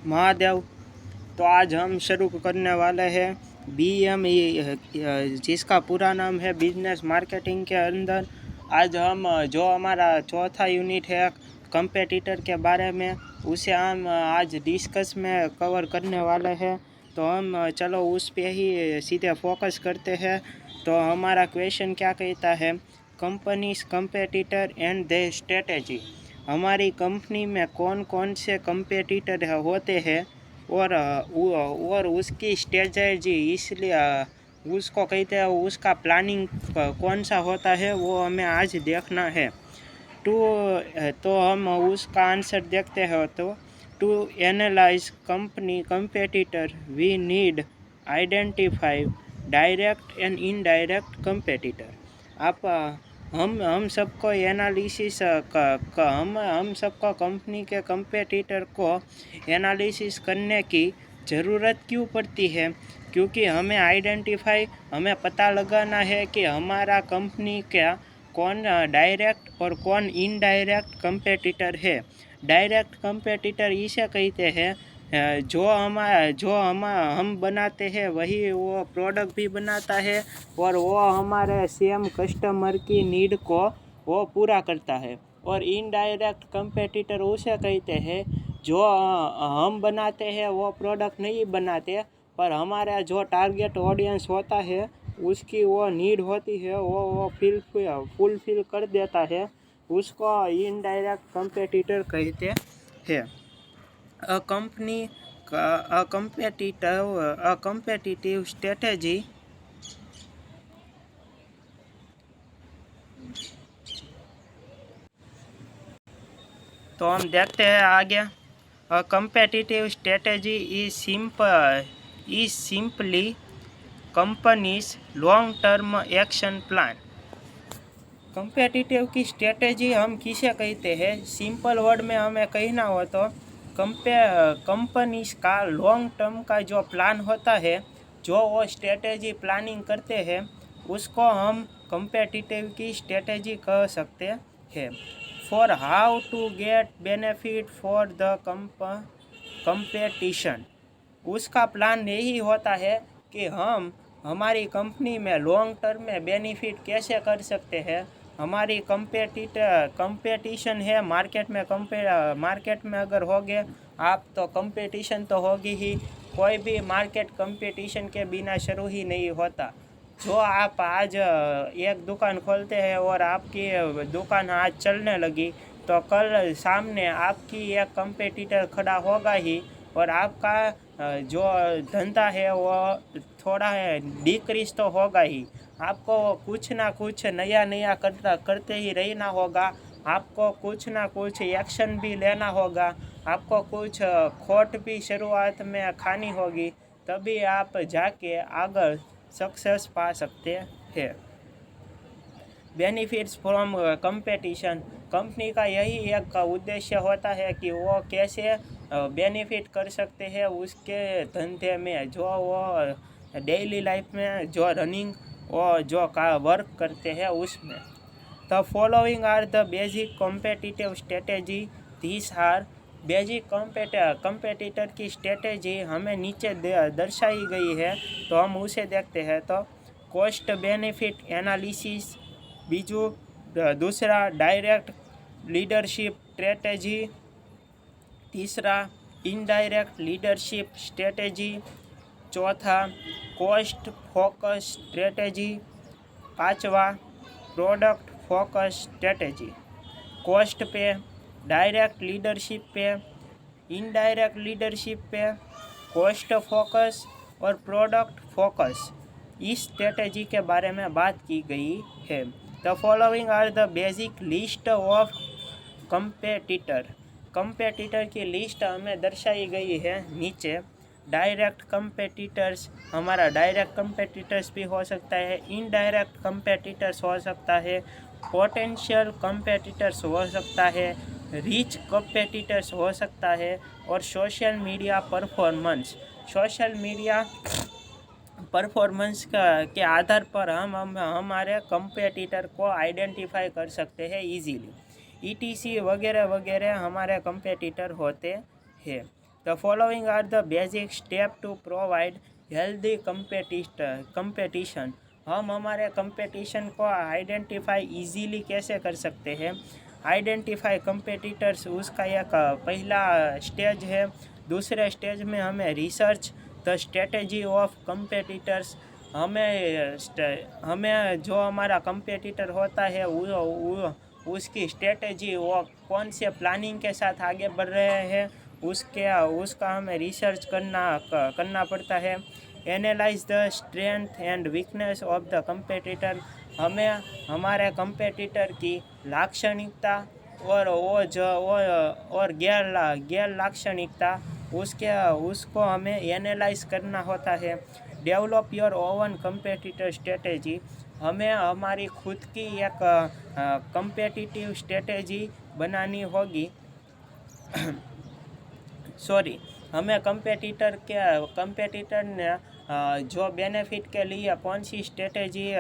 महादेव। तो आज हम शुरू करने वाले हैं BM, जिसका पूरा नाम है बिजनेस मार्केटिंग के अंदर। आज हम जो हमारा चौथा यूनिट है कंपेटिटर के बारे में, उसे हम आज डिस्कस में कवर करने वाले हैं। तो हम चलो उस पे ही सीधे फोकस करते हैं। तो हमारा क्वेश्चन क्या कहता है, companies competitor and the strategy. हमारी कंपनी में कौन कौन से कंपेटिटर होते हैं और उसकी स्ट्रेटजी, इसलिए उसको कहते हैं, उसका प्लानिंग कौन सा होता है, वो हमें आज देखना है। तो हम उसका आंसर देखते हैं। तो to analyse company competitor we need identify direct and indirect competitor. आप हम सबको एनालिसिस हम सबको कंपनी के कंपेटिटर को एनालिसिस करने की ज़रूरत क्यों पड़ती है? क्योंकि हमें पता लगाना है कि हमारा कंपनी का कौन डायरेक्ट और कौन इनडायरेक्ट कंपेटिटर है। डायरेक्ट कंपेटिटर इसे कहते हैं जो हम बनाते हैं वही वो प्रोडक्ट भी बनाता है और वो हमारे सेम कस्टमर की नीड को वो पूरा करता है। और इनडायरेक्ट कंपेटिटर उसे कहते हैं जो हम बनाते हैं वो प्रोडक्ट नहीं बनाते, पर हमारा जो टारगेट ऑडियंस होता है उसकी वो नीड होती है वो फुलफिल कर देता है, उसको इनडायरेक्ट कंपेटिटर कहते हैं। A competitive strategy। तो हम देखते हैं आगे। A competitive strategy is simply company's long-term action plan। Competitive की स्ट्रेटेजी हम किसे कहते हैं? सिंपल वर्ड में हमें कहना हो तो कंपनीज का लॉन्ग टर्म का जो प्लान होता है, जो वो स्ट्रेटेजी प्लानिंग करते हैं, उसको हम कंपेटिटिव की स्ट्रेटेजी कह सकते हैं। For how to get benefit for the competition. उसका प्लान यही होता है कि हम हमारी कंपनी में लॉन्ग टर्म में बेनिफिट कैसे कर सकते हैं। हमारी कंपेटिशन है मार्केट में अगर होगे आप तो कंपेटिशन तो होगी ही। कोई भी मार्केट कंपेटिशन के बिना शुरू ही नहीं होता। जो आप आज एक दुकान खोलते हैं और आपकी दुकान आज चलने लगी, तो कल सामने आपकी एक कंपेटिटर खड़ा होगा ही और आपका जो धंधा है वो थोड़ा डिक्रीज तो होगा ही। आपको कुछ ना कुछ नया करते ही रहना होगा। आपको कुछ ना कुछ एक्शन भी लेना होगा। आपको कुछ खोट भी शुरुआत में खानी होगी, तभी आप जाके आगे सक्सेस पा सकते हैं। Benefits from competition. कंपनी का यही एक उद्देश्य होता है कि वो कैसे बेनिफिट कर सकते हैं उसके धंधे में, जो वो डेली लाइफ में जो रनिंग और जो का वर्क करते हैं उसमें। The following are the basic competitive strategy. This are basic competitor की स्ट्रेटेजी हमें नीचे दर्शाई गई है, तो हम उसे देखते हैं। तो कॉस्ट बेनिफिट एनालिसिस, दूसरा डायरेक्ट लीडरशिप स्ट्रेटेजी, तीसरा इनडायरेक्ट लीडरशिप स्ट्रेटेजी, चौथा कॉस्ट फोकस स्ट्रेटेजी, पांचवा प्रोडक्ट फोकस स्ट्रेटेजी। कॉस्ट पे, डायरेक्ट लीडरशिप पे, इनडायरेक्ट लीडरशिप पे, कॉस्ट फोकस और प्रोडक्ट फोकस, इस स्ट्रेटेजी के बारे में बात की गई है। The following are the basic list of competitor की लिस्ट हमें दर्शाई गई है नीचे। डायरेक्ट कंपेटिटर्स, हमारा डायरेक्ट कंपेटिटर्स भी हो सकता है, इनडायरेक्ट कंपेटिटर्स हो सकता है, पोटेंशियल कंपेटिटर्स हो सकता है, रिच कंपेटिटर्स हो सकता है, और सोशल मीडिया परफॉर्मेंस के आधार पर हम हमारे कंपेटिटर को आइडेंटिफाई कर सकते हैं इजीली। ETC वगैरह वगैरह हमारे कंपेटिटर होते हैं। The following are the basic step to provide healthy competition. हम हमारे कंपटीशन को आइडेंटिफाई इजीली कैसे कर सकते हैं? आइडेंटिफाई कंपेटिटर्स उसका एक पहला स्टेज है। दूसरे स्टेज में हमें research the strategy of competitors. हमें जो हमारा कंपेटिटर होता है उसकी स्ट्रेटेजी, वो कौन से प्लानिंग के साथ आगे बढ़ रहे हैं उसका हमें रिसर्च करना पड़ता है। Analyse the strength and weakness of the competitor. हमें हमारे कंपेटिटर की लाक्षणिकता और गैर लाक्षणिकता उसको हमें एनालाइज करना होता है। Develop your oven competitor strategy. हमें हमारी खुद की एक कंपेटिटिव स्ट्रेटेजी बनानी होगी। हमें कंपेटिटर ने जो बेनिफिट के लिए कौन सी स्ट्रेटेजी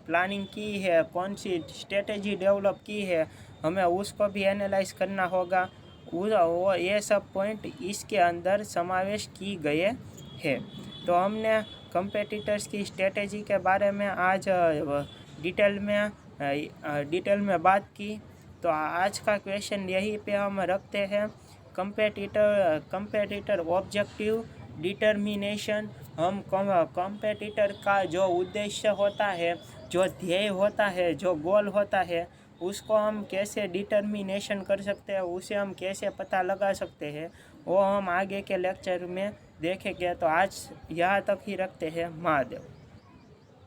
प्लानिंग की है, कौन सी स्ट्रेटेजी डेवलप की है, हमें उसको भी एनालाइज करना होगा। वो ये सब पॉइंट इसके अंदर समावेश की गए हैं। तो हमने कंपेटिटर्स की स्ट्रेटेजी के बारे में आज डिटेल में बात की। तो आज का क्वेश्चन यहीं पे हम रखते हैं। Competitor objective determination. हम कंपेटिटर का जो उद्देश्य होता है, जो ध्येय होता है, जो गोल होता है, उसको हम कैसे डिटर्मिनेशन कर सकते हैं, उसे हम कैसे पता लगा सकते हैं, वो हम आगे के लेक्चर में देखेंगे। तो आज यहाँ तक ही रखते हैं। महादेव।